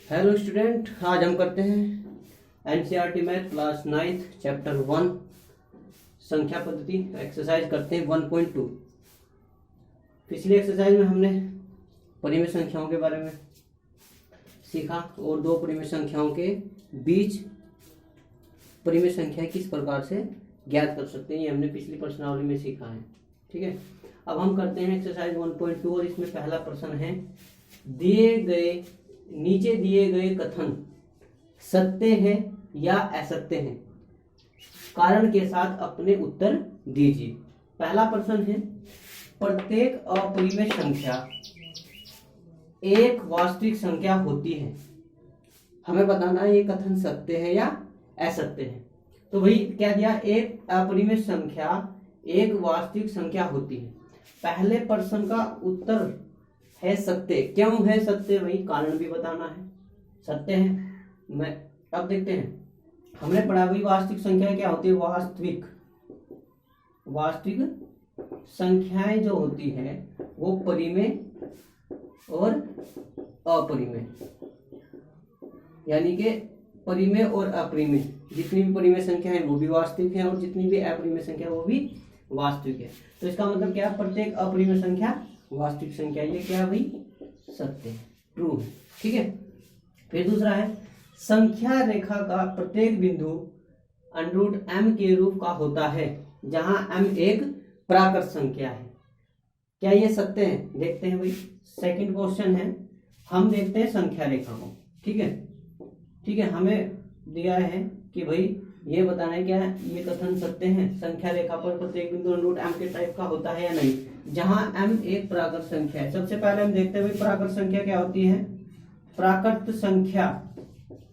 Hello student, आज हम करते हैं NCERT math class 9th chapter 1 संख्या पद्धति एक्सरसाइज करते हैं 1.2। पिछली एक्सरसाइज में हमने परिमेय संख्याओं के बारे में सीखा और दो परिमेय संख्याओं के बीच परिमेय संख्या किस प्रकार से ज्ञात कर सकते हैं, ये हमने पिछली प्रश्नावली में सीखा है। ठीक है, अब हम करते हैं एक्सरसाइज 1.2 और इसमें पहला प्रश्न है, नीचे दिए गए कथन सत्य है या असत्य है, कारण के साथ अपने उत्तर दीजिए। पहला प्रश्न है, प्रत्येक अपरिमेय संख्या एक वास्तविक संख्या होती है। हमें बताना है ये कथन सत्य है या असत्य है। तो भाई क्या दिया, एक अपरिमेय संख्या एक वास्तविक संख्या होती है। पहले प्रश्न का उत्तर है सत्य। क्यों है सत्य, वही कारण भी बताना है। सत्य है। मैं अब देखते हैं, हमने पढ़ा भाई वास्तविक संख्या क्या होती है। वास्तविक संख्याएं जो होती है वो परिमेय और अपरिमेय, यानी कि परिमेय और अपरिमेय, जितनी भी परिमेय संख्या है वो भी वास्तविक है और जितनी भी अपरिमेय संख्या वो भी वास्तविक है। तो इसका मतलब क्या है, प्रत्येक अपरिमेय संख्या वास्तविक संख्या। ये क्या है भाई, सत्य है, ट्रू है। ठीक है, फिर दूसरा है, संख्या रेखा का प्रत्येक बिंदु √m के रूप का होता है जहां m एक प्राकृत संख्या है। क्या ये सत्य है? देखते हैं भाई। सेकंड क्वेश्चन है, हम देखते हैं संख्या रेखा को। ठीक है, हमें दिया है कि भाई ये बताना है क्या है, ये कथन सत्य है, संख्या रेखा पर प्रत्येक बिंदु √m के टाइप का होता है या नहीं, जहां m एक प्राकृत संख्या है। सबसे पहले हम देखते हैं भाई प्राकृत संख्या क्या होती है। प्राकृत संख्या,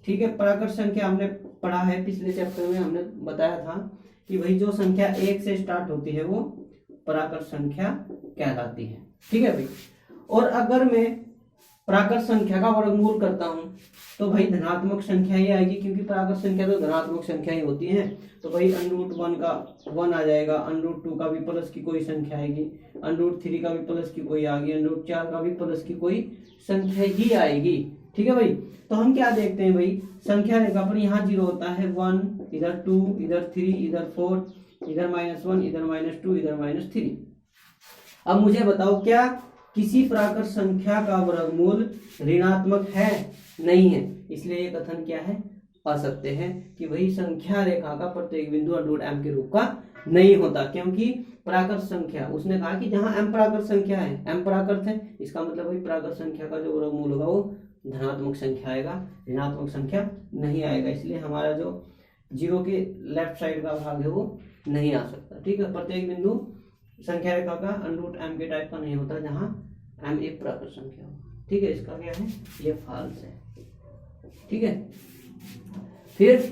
ठीक है, प्राकृत संख्या हमने पढ़ा है पिछले चैप्टर में, हमने बताया था कि भाई जो संख्या 1 से स्टार्ट होती है वो प्राकृत संख्या कहलाती है। ठीक है भाई, और अगर मैं प्राकृत संख्या का वर्गमूल करता हूं तो भाई धनात्मक संख्या ही आएगी, क्योंकि प्राकृत संख्या तो धनात्मक संख्या ही होती है। तो भाई √1 का 1 आ जाएगा, √2 का भी प्लस की कोई संख्या आएगी, √3 का भी प्लस की कोई आ गई, √4 का भी प्लस की कोई संख्या ही आएगी। ठीक है भाई, तो हम क्या देखते हैं भाई, संख्या रेखा पर यहाँ 0 होता है, 1 इधर 2 इधर 3 इधर 4 इधर -1 इधर -2 इधर -3। अब मुझे बताओ, क्या किसी प्राकृत संख्या का वर्गमूल ऋणात्मक है? नहीं है। इसलिए ये कथन क्या है, असत्य है, कि वही संख्या रेखा का प्रत्येक बिंदु √m के रूप का नहीं होता, क्योंकि प्राकृत संख्या, उसने कहा कि जहां m प्राकृत संख्या है, m प्राकृत है, इसका मतलब वही प्राकृत संख्या का जो वर्गमूल होगा वो धनात्मक संख्या आएगा, ऋणात्मक संख्या नहीं आएगा। इसलिए हमारा जो 0 के लेफ्ट साइड का भाग है वो नहीं आ सकता। ठीक है, प्रत्येक बिंदु संख्या रेखा का √m के टाइप का नहीं होता जहां m एक प्राकृत संख्या हो। ठीक है, इसका क्या है, ये फॉल्स है। ठीक है, फिर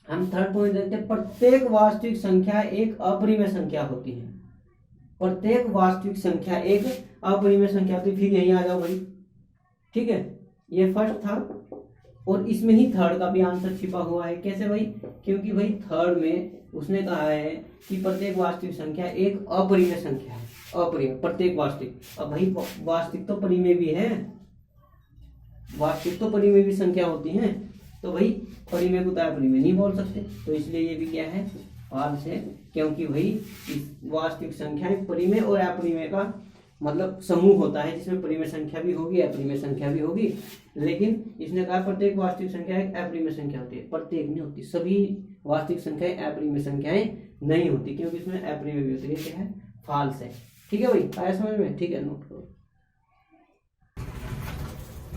हम थर्ड पॉइंट देखते हैं, प्रत्येक वास्तविक संख्या एक अपरिमेय संख्या होती है। प्रत्येक वास्तविक संख्या एक अपरिमेय संख्या होती है। फिर यही आ जाओ भाई। ठीक है, ये फर्स्ट था और इसमें ही थर्ड का भी आंसर छिपा हुआ है। कैसे भाई, क्योंकि भाई थर्ड में उसने कहा है कि प्रत्येक वास्तविक संख्या एक अपरिमेय संख्या है। अपरिमेय, प्रत्येक वास्तविक। अब भाई वास्तविक तो परिमेय भी है, वास्तविक तो परिमेय भी संख्या होती है, तो भाई परिमेय को तो अपरिमेय नहीं बोल सकते। तो इसलिए ये भी क्या है, फॉल्स है, क्योंकि भाई वास्तविक संख्या परिमेय और अपरिमेय का मतलब समूह होता है, जिसमें परिमेय संख्या भी होगी अपरिमेय संख्या भी होगी। लेकिन इसने कहा प्रत्येक वास्तविक संख्या एक अपरिमेय संख्या होती है। प्रत्येक नहीं होती, सभी वास्तविक संख्याएं अपरिमेय संख्याएं नहीं होती, क्योंकि इसमें अपरिमेय भी होती है। क्या है, फॉल्स है। ठीक है भाई, आया समझ में? ठीक है, नोट करो।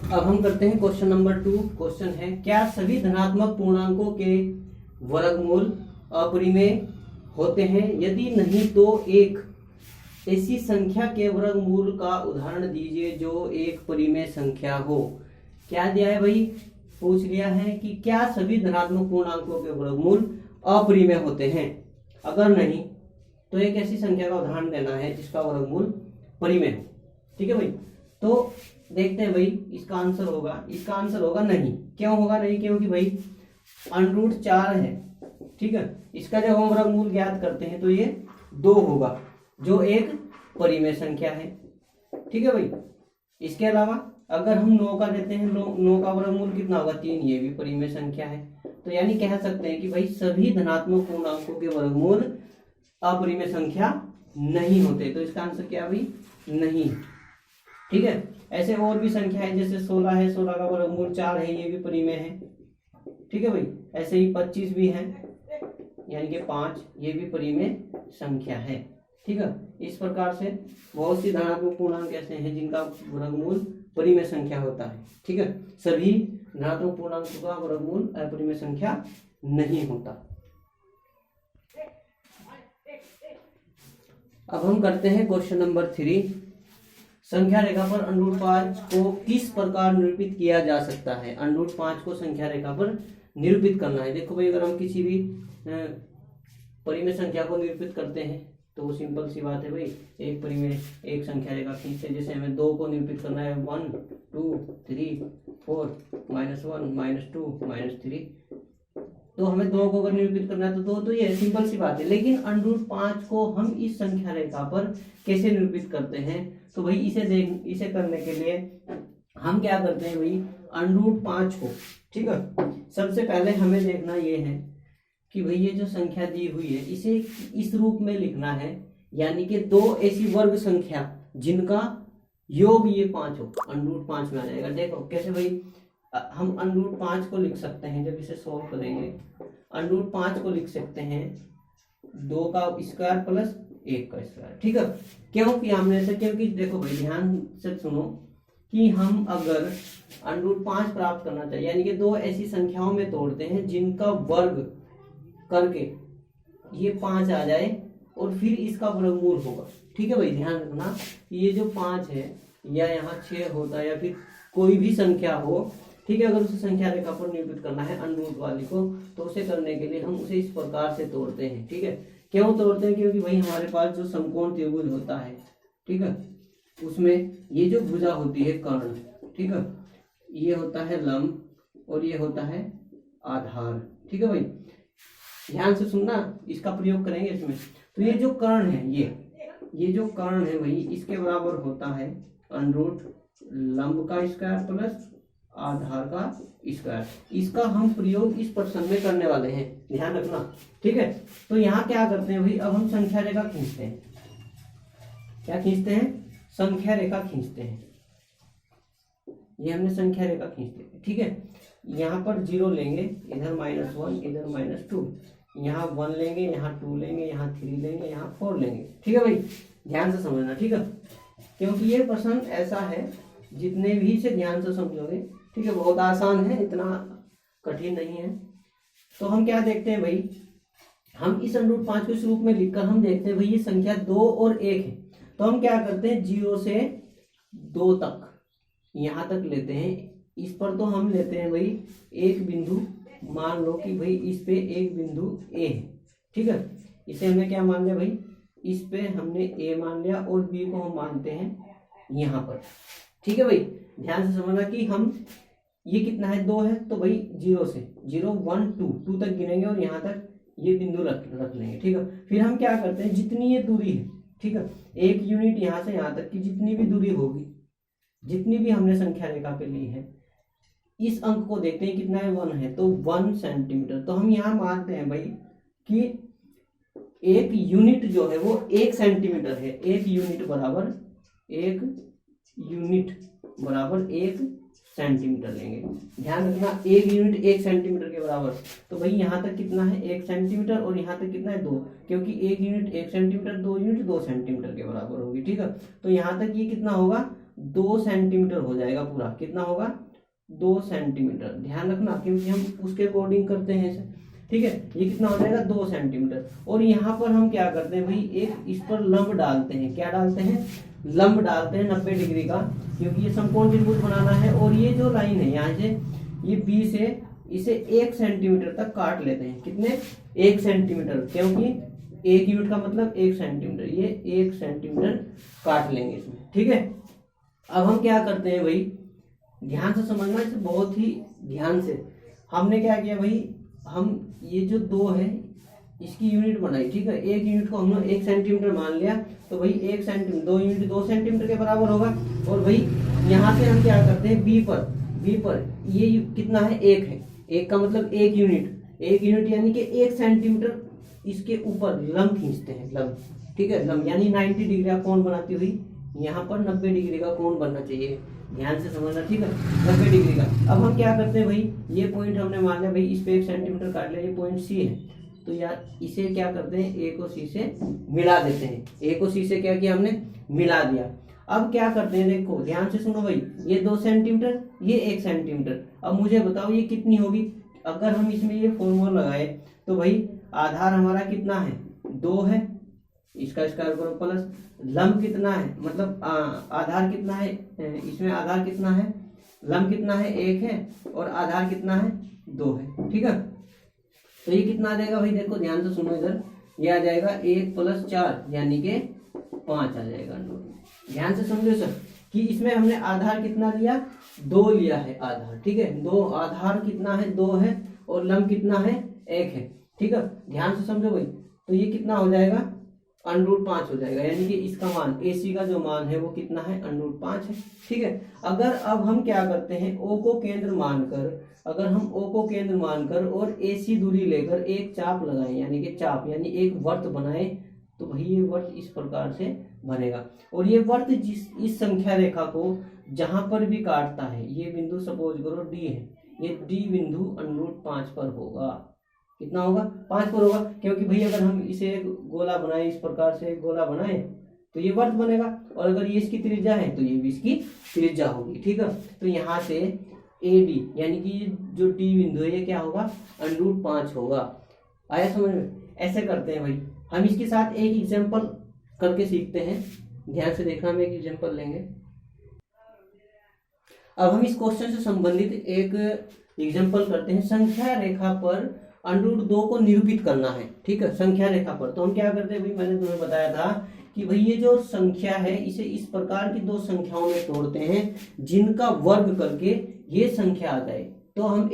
अब हम करते हैं क्वेश्चन नंबर 2। क्वेश्चन है, क्या सभी धनात्मक पूर्णांकों के वर्गमूल अपरिमेय होते हैं? यदि नहीं तो एक ऐसी संख्या के वर्गमूल का उदाहरण दीजिए जो एक परिमेय संख्या हो। क्या दिया है भाई, पूछ लिया है कि क्या सभी धनात्मक पूर्णांकों के वर्गमूल अपरिमेय होते हैं। अगर नहीं तो एक ऐसी संख्या का उदाहरण देना है जिसका वर्गमूल परिमेय हो। ठीक है भाई, तो देखते हैं भाई इसका आंसर होगा नहीं। क्यों होगा नहीं, क्योंकि भाई √4 है। ठीक है, इसका जब हम वर्गमूल ज्ञात करते हैं तो ये 2 होगा, जो एक परिमेय संख्या है। ठीक है भाई, इसके अलावा अगर हम 9 का देते हैं, 9 का वर्गमूल कितना होगा 3, ये भी परिमेय संख्या है। तो यानी कह सकते हैं कि भाई सभी धनात्मक पूर्णांकों के वर्गमूल अपरिमेय संख्या नहीं होते। तो इसका आंसर क्या भाई, नहीं। ठीक है, ऐसे और भी संख्या है, जैसे 16 है, 16 का वर्गमूल 4 है, ये भी परिमेय है। ठीक है भाई, ऐसे ही 25 भी है, यानी कि 5, ये भी परिमेय संख्या है। ठीक है, इस प्रकार से बहुत सी धनात्मक पूर्णांक ऐसे हैं जिनका वर्गमूल परिमेय संख्या होता है। ठीक है, सभी धनात्मक पूर्णांकों का वर्गमूल अपरिमेय संख्या नहीं होता। अब हम करते हैं क्वेश्चन नंबर 3। संख्या रेखा पर √5 को किस प्रकार निरूपित किया जा सकता है। √5 को संख्या रेखा पर निरूपित करना है। देखो भाई, अगर हम किसी भी परिमेय संख्या को निरूपित करते हैं तो वो सिंपल सी बात है भाई, एक परिमेय एक संख्या रेखा खींचते हैं। जैसे हमें 2 को निरूपित करना है, 1 2 3 4 -1 -2 -3, तो हमें 2 को अगर निरूपित करना है तो 2 तो ये सिंपल सी बात है। लेकिन √5 को हम इस संख्या रेखा पर कैसे निरूपित करते हैं, तो भाई इसे करने के लिए हम क्या करते हैं भाई, √5 को, ठीक है, सबसे पहले हमें देखना ये है कि भाई ये जो संख्या दी हुई है इसे इस रूप में लिखना है, यानी कि 2 ऐसी वर्ग संख्या जिनका योग ये 5 हो, √5 में आ जाएगा। देखो कैसे भाई, हम √5 को लिख सकते हैं, जब इसे सोल्व करेंगे √5 को लिख सकते हैं 2 का स्क्वायर प्लस 1 का स्क्वायर। ठीक है, क्यों किया हमने ऐसे, क्योंकि देखो भाई ध्यान से सुनो कि हम अगर √5 प्राप्त करना चाहिए, यानी कि 2 ऐसी संख्याओं में तोड़ते हैं जिनका वर्ग करके ये 5 आ जाए और फिर इसका वर्गमूल होगा। ठीक है भाई, ध्यान रखना ये जो 5 है या यहाँ 6 होता है या फिर कोई भी संख्या हो, ठीक है, अगर उसे संख्या रेखा पर निरूपित करना है √, वाली को, तो उसे करने के लिए हम उसे इस प्रकार से तोड़ते हैं। ठीक है, क्यों तोड़ते हैं, क्योंकि भाई हमारे पास जो समकोण त्रिभुज होता है, ठीक है, उसमें ये जो भुजा होती है कर्ण, ठीक है, ये होता है लंब और ये होता है आधार। ठीक है भाई, ध्यान से सुनना, इसका प्रयोग करेंगे इसमें। तो ये जो कर्ण है, ये जो कर्ण है भाई, इसके बराबर होता है √, लंब का स्क्वायर प्लस आधार का स्क्वायर। इसका हम प्रयोग इस प्रश्न में करने वाले हैं, ध्यान रखना। ठीक है, तो यहाँ क्या करते हैं भाई, अब हम संख्या रेखा खींचते हैं। क्या खींचते हैं, संख्या रेखा खींचते हैं। ये हमने संख्या रेखा खींच दी। ठीक है, यहाँ पर 0 लेंगे, इधर -1, इधर -2, यहाँ 1 लेंगे, यहाँ 2 लेंगे, यहाँ 3 लेंगे, यहाँ 4 लेंगे। ठीक है भाई, ध्यान से समझना। ठीक है, क्योंकि ये प्रश्न ऐसा है, जितने भी इसे ध्यान से समझोगे, ठीक है, बहुत आसान है, इतना कठिन नहीं है। तो हम क्या देखते हैं भाई, हम इस √5 को इस रूप में लिखकर हम देखते हैं भाई ये संख्या 2 और 1 है। तो हम क्या करते हैं, 0 से 2 तक यहाँ तक लेते हैं। इस पर तो हम लेते हैं भाई एक बिंदु, मान लो कि भाई इस पे एक बिंदु A है। ठीक है, इसे हमने क्या मान लिया भाई, इस पे हमने A मान लिया और B को हम मानते हैं यहाँ पर। ठीक है भाई, ध्यान से समझना कि हम ये कितना है, 2 है, तो भाई 0 से 0 1 2 तक गिनेंगे और यहाँ तक ये बिंदु रख लेंगे। ठीक है, फिर हम क्या करते हैं, जितनी ये दूरी है, ठीक है, 1 यूनिट यहाँ से यहाँ तक की जितनी भी दूरी होगी, जितनी भी हमने संख्या रेखा पे ली है, इस अंक को देखते हैं कितना है, 1 है, तो 1 सेंटीमीटर। तो हम यहाँ मानते हैं भाई कि 1 यूनिट जो है वो 1 सेंटीमीटर है। 1 यूनिट बराबर 1 सेंटीमीटर लेंगे। ध्यान रखना, 1 यूनिट 1 सेंटीमीटर के बराबर। तो भाई यहाँ तक कितना है, 1 सेंटीमीटर, और यहाँ तक कितना है, 2, क्योंकि 1 यूनिट 1 सेंटीमीटर, 2 यूनिट 2 सेंटीमीटर के बराबर होगी। ठीक है, तो यहाँ तक ये कितना होगा, 2 सेंटीमीटर हो जाएगा पूरा। कितना होगा, 2 सेंटीमीटर। ध्यान रखना, क्योंकि हम उसके अकॉर्डिंग करते हैं इसे। ठीक है, ये कितना हो जाएगा, 2 सेंटीमीटर। और यहाँ पर हम क्या करते हैं भाई, एक इस पर लंब डालते हैं। क्या डालते हैं, लंब डालते हैं 90 डिग्री का, क्योंकि ये समकोण त्रिभुज बनाना है। और ये जो लाइन है यहाँ से, ये B से इसे 1 सेंटीमीटर तक काट लेते हैं। कितने, 1 सेंटीमीटर, क्योंकि 1 यूनिट का मतलब 1 सेंटीमीटर, ये 1 सेंटीमीटर काट लेंगे इसमें। ठीक है, अब हम क्या करते हैं भाई, ध्यान से समझना, इसे बहुत ही ध्यान से। हमने क्या किया भाई, हम ये जो 2 है इसकी यूनिट बनाई। ठीक है, 1 यूनिट को हमने 1 सेंटीमीटर मान लिया, तो भाई 1 सेंटीमीटर, 2 यूनिट 2 सेंटीमीटर के बराबर होगा। और भाई यहाँ से हम क्या करते हैं बी पर ये कितना है, एक है, एक का मतलब 1 यूनिट यानी कि 1 सेंटीमीटर इसके ऊपर लंब खींचते हैं, लंब, ठीक है, लंब यानी 90 डिग्री का कोण बनाती हुई यहाँ पर 90 डिग्री का कोण बनना चाहिए, ध्यान से समझना, ठीक है, 90 डिग्री का। अब हम क्या करते हैं भाई, ये पॉइंट हमने मान लिया भाई, इस पे 1 सेंटीमीटर काट लिया, ये पॉइंट सी है, तो यार इसे क्या करते हैं, ए को सी से मिला देते हैं, ए को सी से क्या किया हमने, मिला दिया। अब क्या करते हैं, देखो ध्यान से सुनो भाई, ये 2 सेंटीमीटर, ये 1 सेंटीमीटर, अब मुझे बताओ ये कितनी होगी। अगर हम इसमें ये फॉर्मूला लगाए तो भाई आधार हमारा कितना है, 2 है, इसका स्क्वायर करो, प्लस लंब कितना है, मतलब आधार कितना है, इसमें आधार कितना है, लंब कितना है, 1 है, और आधार कितना है, 2 है, ठीक है। तो ये कितना आ जाएगा भाई, देखो ध्यान से सुनो इधर, ये आ जाएगा 1 + 4 यानी कि 5 आ जाएगा। ध्यान से समझो सर कि इसमें हमने आधार कितना लिया, 2 लिया है आधार, ठीक है, 2 आधार कितना है, 2 है, और लंब कितना है, 1 है, ठीक है, ध्यान से समझो भाई। तो ये कितना हो जाएगा, √5 हो जाएगा, यानी कि इसका मान AC का जो मान है वो कितना है, √5 है, ठीक है। अगर अब हम क्या करते हैं, O को केंद्र मानकर, अगर हम O को केंद्र मानकर और AC दूरी लेकर एक चाप लगाएं, यानी कि चाप यानी एक वर्त बनाए, तो भाई ये वर्त इस प्रकार से बनेगा, और ये वर्त इस संख्या रेखा को जहां पर भी काटता है, ये बिंदु सपोज करो D है, ये D बिंदु √5 पर होगा, कितना होगा, 5 पर होगा, क्योंकि भाई अगर हम इसे एक गोला बनाए, इस प्रकार से एक गोला बनाए तो ये वर्त बनेगा, और अगर ये इसकी त्रिज्या है तो ये भी इसकी त्रिज्या होगी, ठीक है। तो यहाँ से AD यानी कि जो D बिंदु है ये क्या होगा, √5 होगा। आया समझ में, ऐसे करते हैं भाई। हम इसके साथ एक एग्जाम्पल करके सीखते हैं, ध्यान से देखना, हम एक एग्जाम्पल लेंगे। अब हम इस क्वेश्चन से संबंधित एक एग्जाम्पल करते हैं। संख्या रेखा पर √2 को निरूपित करना है, ठीक है, संख्या रेखा पर। तो हम क्या करते हैं भाई, मैंने तुम्हें बताया था कि भाई ये जो संख्या है इसे इस प्रकार की 2 संख्याओं में तोड़ते हैं जिनका वर्ग करके ये संख्या आ जाए। तो हम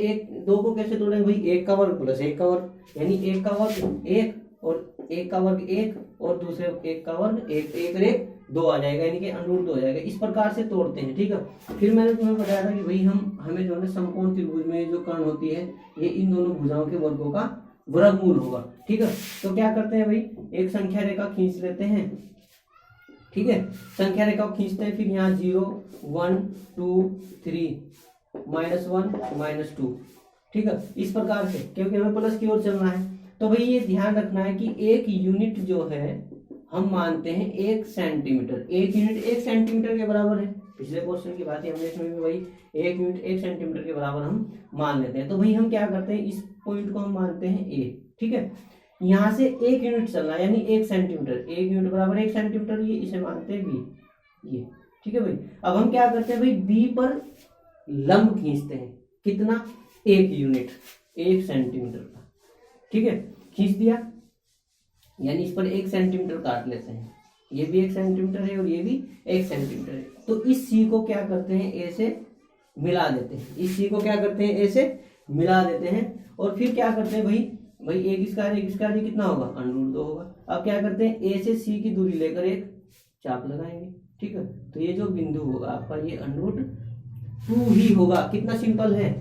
2 को कैसे तोड़ेंगे भाई, 1 का वर्ग प्लस 1 का वर्ग, यानी 1 का वर्ग 1 और 1 का वर्ग 1 और दूसरे 1 का वर्ग 1, 1 और 1 2 आ जाएगा, यानी कि √2 हो जाएगा। इस प्रकार से तोड़ते हैं, ठीक है। फिर मैंने तुम्हें बताया था कि भाई हमें जो है समकोण त्रिभुज में जो कर्ण होती है ये इन दोनों भुजाओं के वर्गों का वर्गमूल होगा, ठीक है। तो क्या करते हैं भाई, एक संख्या रेखा खींच लेते हैं, ठीक है, संख्या रेखा को खींचते हैं, फिर यहाँ 0 1 2 3 -1 -2, ठीक है, इस प्रकार से, क्योंकि हमें प्लस की ओर चलना है। तो भाई ये ध्यान रखना है कि 1 यूनिट जो है हम मानते हैं 1 सेंटीमीटर, 1 यूनिट 1 सेंटीमीटर के बराबर है। पिछले क्वेश्चन की बात है, हमने इसमें भी भाई 1 यूनिट 1 सेंटीमीटर के बराबर हम मान लेते हैं। तो भाई हम क्या करते हैं, इस पॉइंट को हम मानते हैं A, ठीक है। यहाँ से 1 यूनिट चलना यानी 1 सेंटीमीटर, 1 यूनिट बराबर 1 सेंटीमीटर, ये इसे मानते हैं B, ये, ठीक है भाई। अब हम क्या करते हैं भाई, B पर लंब खींचते हैं, कितना, 1 यूनिट 1 सेंटीमीटर का, ठीक है, खींच दिया, यानी इस पर 1 सेंटीमीटर काट लेते हैं, ये भी 1 सेंटीमीटर है और ये भी 1 सेंटीमीटर है। तो इस C को क्या करते हैं, A से मिला देते हैं, इस C को क्या करते हैं, A से मिला देते हैं, और फिर क्या करते हैं भाई 1 स्क्वायर कितना होगा, √2 होगा। अब क्या करते हैं, A से C की दूरी लेकर एक चाप लगाएंगे, ठीक है। तो ये जो बिंदु होगा आपका ये √2 ही होगा, कितना सिंपल है।